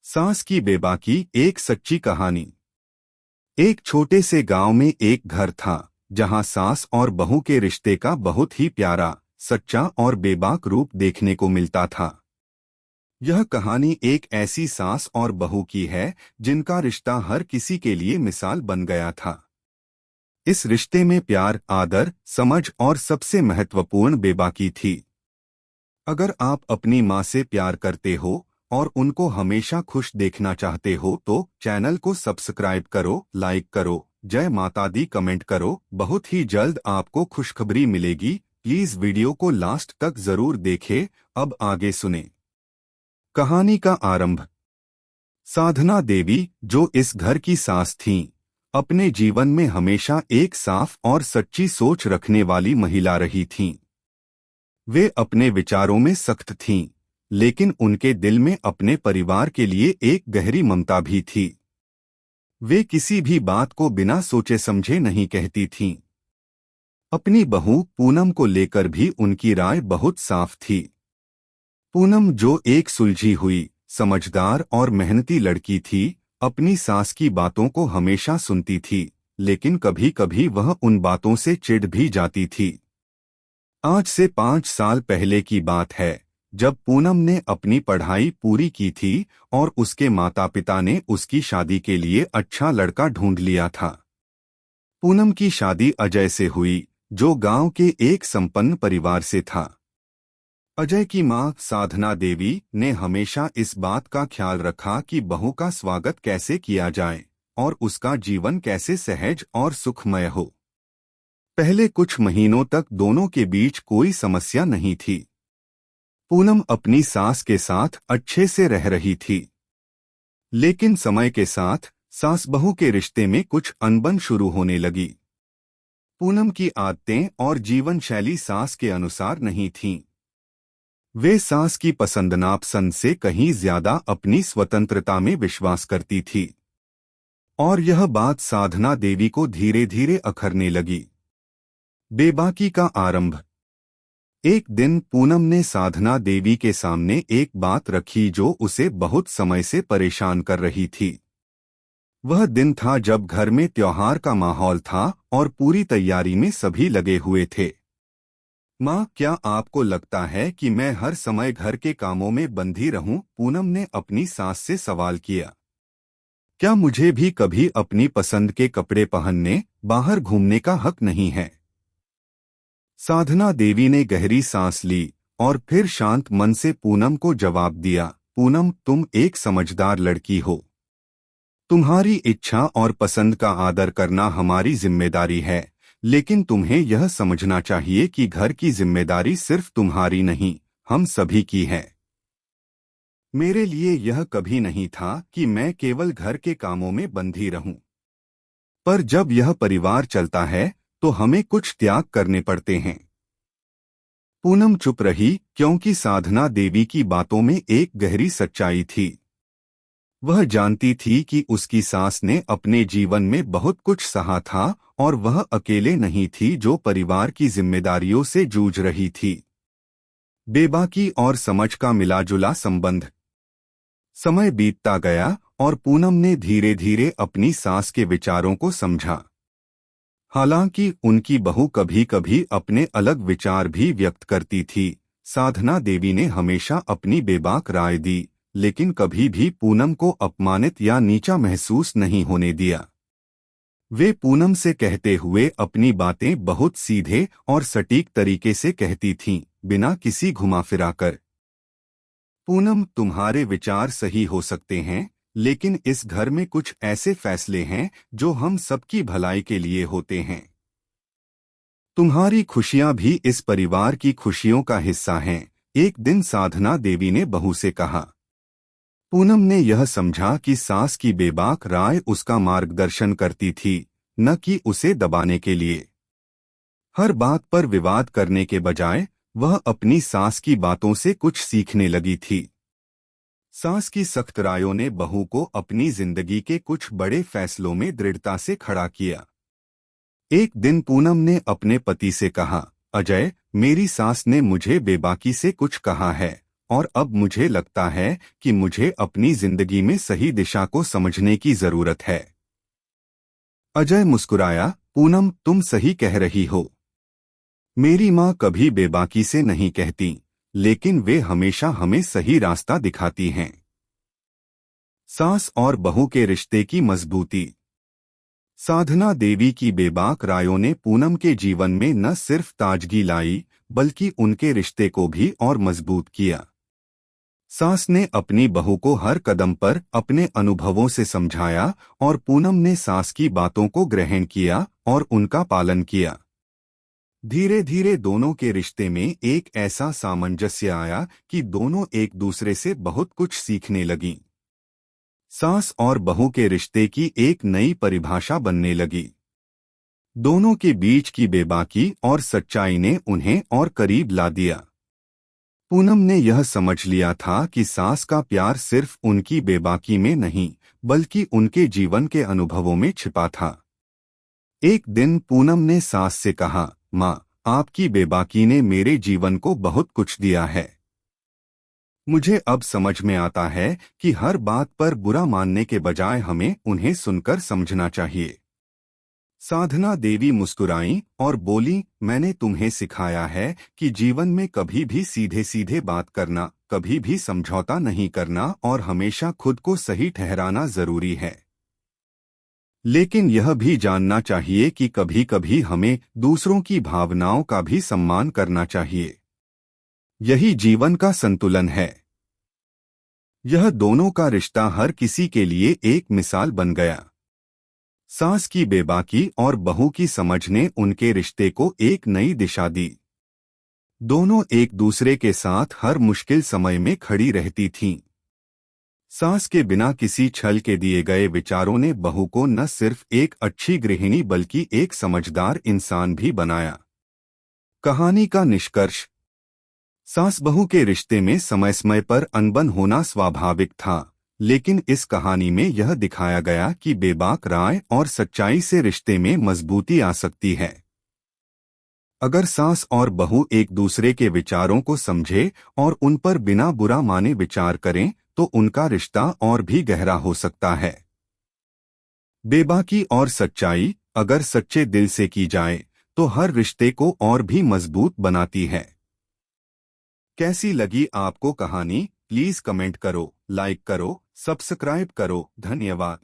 सास की बेबाकी एक सच्ची कहानी। एक छोटे से गांव में एक घर था जहां सास और बहू के रिश्ते का बहुत ही प्यारा, सच्चा और बेबाक रूप देखने को मिलता था। यह कहानी एक ऐसी सास और बहू की है जिनका रिश्ता हर किसी के लिए मिसाल बन गया था। इस रिश्ते में प्यार, आदर, समझ और सबसे महत्वपूर्ण बेबाकी थी। अगर आप अपनी माँ से प्यार करते हो और उनको हमेशा खुश देखना चाहते हो तो चैनल को सब्सक्राइब करो, लाइक करो, जय माता दी कमेंट करो। बहुत ही जल्द आपको खुशखबरी मिलेगी। प्लीज वीडियो को लास्ट तक जरूर देखें। अब आगे सुने कहानी का आरंभ। साधना देवी, जो इस घर की सास थीं, अपने जीवन में हमेशा एक साफ और सच्ची सोच रखने वाली महिला रही थीं। वे अपने विचारों में सख्त थीं, लेकिन उनके दिल में अपने परिवार के लिए एक गहरी ममता भी थी। वे किसी भी बात को बिना सोचे समझे नहीं कहती थीं। अपनी बहू पूनम को लेकर भी उनकी राय बहुत साफ थी। पूनम, जो एक सुलझी हुई, समझदार और मेहनती लड़की थी, अपनी सास की बातों को हमेशा सुनती थी, लेकिन कभी कभी वह उन बातों से चिढ़ भी जाती थी। आज से 5 साल पहले की बात है, जब पूनम ने अपनी पढ़ाई पूरी की थी और उसके माता पिता ने उसकी शादी के लिए अच्छा लड़का ढूंढ लिया था। पूनम की शादी अजय से हुई, जो गांव के एक संपन्न परिवार से था। अजय की मां साधना देवी ने हमेशा इस बात का ख्याल रखा कि बहू का स्वागत कैसे किया जाए और उसका जीवन कैसे सहज और सुखमय हो। पहले कुछ महीनों तक दोनों के बीच कोई समस्या नहीं थी। पूनम अपनी सास के साथ अच्छे से रह रही थी, लेकिन समय के साथ सास बहू के रिश्ते में कुछ अनबन शुरू होने लगी। पूनम की आदतें और जीवन शैली सास के अनुसार नहीं थीं। वे सास की पसंद नापसंद से कहीं ज्यादा अपनी स्वतंत्रता में विश्वास करती थी, और यह बात साधना देवी को धीरे धीरे अखरने लगी। बेबाकी का आरंभ। एक दिन पूनम ने साधना देवी के सामने एक बात रखी जो उसे बहुत समय से परेशान कर रही थी। वह दिन था जब घर में त्योहार का माहौल था और पूरी तैयारी में सभी लगे हुए थे। माँ, क्या आपको लगता है कि मैं हर समय घर के कामों में बंधी रहूं? पूनम ने अपनी सास से सवाल किया। क्या मुझे भी कभी अपनी पसंद के कपड़े पहनने, बाहर घूमने का हक नहीं है? साधना देवी ने गहरी सांस ली और फिर शांत मन से पूनम को जवाब दिया। पूनम, तुम एक समझदार लड़की हो। तुम्हारी इच्छा और पसंद का आदर करना हमारी जिम्मेदारी है, लेकिन तुम्हें यह समझना चाहिए कि घर की जिम्मेदारी सिर्फ तुम्हारी नहीं, हम सभी की है। मेरे लिए यह कभी नहीं था कि मैं केवल घर के कामों में बंधी रहूं, पर जब यह परिवार चलता है तो हमें कुछ त्याग करने पड़ते हैं। पूनम चुप रही, क्योंकि साधना देवी की बातों में एक गहरी सच्चाई थी। वह जानती थी कि उसकी सास ने अपने जीवन में बहुत कुछ सहा था और वह अकेले नहीं थी जो परिवार की जिम्मेदारियों से जूझ रही थी। बेबाकी और समझ का मिलाजुला संबंध। समय बीतता गया और पूनम ने धीरे धीरे अपनी सास के विचारों को समझा। हालांकि उनकी बहू कभी कभी अपने अलग विचार भी व्यक्त करती थी, साधना देवी ने हमेशा अपनी बेबाक राय दी, लेकिन कभी भी पूनम को अपमानित या नीचा महसूस नहीं होने दिया। वे पूनम से कहते हुए अपनी बातें बहुत सीधे और सटीक तरीके से कहती थीं, बिना किसी घुमा फिरा कर। पूनम, तुम्हारे विचार सही हो सकते हैं, लेकिन इस घर में कुछ ऐसे फैसले हैं जो हम सबकी भलाई के लिए होते हैं। तुम्हारी खुशियां भी इस परिवार की खुशियों का हिस्सा हैं, एक दिन साधना देवी ने बहू से कहा। पूनम ने यह समझा कि सास की बेबाक राय उसका मार्गदर्शन करती थी, न कि उसे दबाने के लिए। हर बात पर विवाद करने के बजाय वह अपनी सास की बातों से कुछ सीखने लगी थी। सास की सख्त रायों ने बहू को अपनी जिंदगी के कुछ बड़े फैसलों में दृढ़ता से खड़ा किया। एक दिन पूनम ने अपने पति से कहा, अजय, मेरी सास ने मुझे बेबाकी से कुछ कहा है और अब मुझे लगता है कि मुझे अपनी जिंदगी में सही दिशा को समझने की जरूरत है। अजय मुस्कुराया, पूनम तुम सही कह रही हो। मेरी माँ कभी बेबाकी से नहीं कहती, लेकिन वे हमेशा हमें सही रास्ता दिखाती हैं। सास और बहू के रिश्ते की मजबूती। साधना देवी की बेबाक रायों ने पूनम के जीवन में न सिर्फ ताजगी लाई, बल्कि उनके रिश्ते को भी और मजबूत किया। सास ने अपनी बहू को हर कदम पर अपने अनुभवों से समझाया और पूनम ने सास की बातों को ग्रहण किया और उनका पालन किया। धीरे धीरे दोनों के रिश्ते में एक ऐसा सामंजस्य आया कि दोनों एक दूसरे से बहुत कुछ सीखने लगीं। सास और बहू के रिश्ते की एक नई परिभाषा बनने लगी। दोनों के बीच की बेबाकी और सच्चाई ने उन्हें और करीब ला दिया। पूनम ने यह समझ लिया था कि सास का प्यार सिर्फ उनकी बेबाकी में नहीं, बल्कि उनके जीवन के अनुभवों में छिपा था। एक दिन पूनम ने सास से कहा, माँ, आपकी बेबाकी ने मेरे जीवन को बहुत कुछ दिया है। मुझे अब समझ में आता है कि हर बात पर बुरा मानने के बजाय हमें उन्हें सुनकर समझना चाहिए। साधना देवी मुस्कुराईं और बोली, मैंने तुम्हें सिखाया है कि जीवन में कभी भी सीधे सीधे बात करना, कभी भी समझौता नहीं करना और हमेशा खुद को सही ठहराना जरूरी है। लेकिन यह भी जानना चाहिए कि कभी कभी हमें दूसरों की भावनाओं का भी सम्मान करना चाहिए। यही जीवन का संतुलन है। यह दोनों का रिश्ता हर किसी के लिए एक मिसाल बन गया। सास की बेबाकी और बहू की समझ ने उनके रिश्ते को एक नई दिशा दी। दोनों एक दूसरे के साथ हर मुश्किल समय में खड़ी रहती थीं। सास के बिना किसी छल के दिए गए विचारों ने बहू को न सिर्फ एक अच्छी गृहिणी बल्कि एक समझदार इंसान भी बनाया। कहानी का निष्कर्ष। सास बहू के रिश्ते में समय समय पर अनबन होना स्वाभाविक था, लेकिन इस कहानी में यह दिखाया गया कि बेबाक राय और सच्चाई से रिश्ते में मजबूती आ सकती है। अगर सास और बहू एक दूसरे के विचारों को समझे और उन पर बिना बुरा माने विचार करें, तो उनका रिश्ता और भी गहरा हो सकता है। बेबाकी और सच्चाई अगर सच्चे दिल से की जाए, तो हर रिश्ते को और भी मजबूत बनाती है। कैसी लगी आपको कहानी? प्लीज कमेंट करो, लाइक करो, सब्सक्राइब करो। धन्यवाद।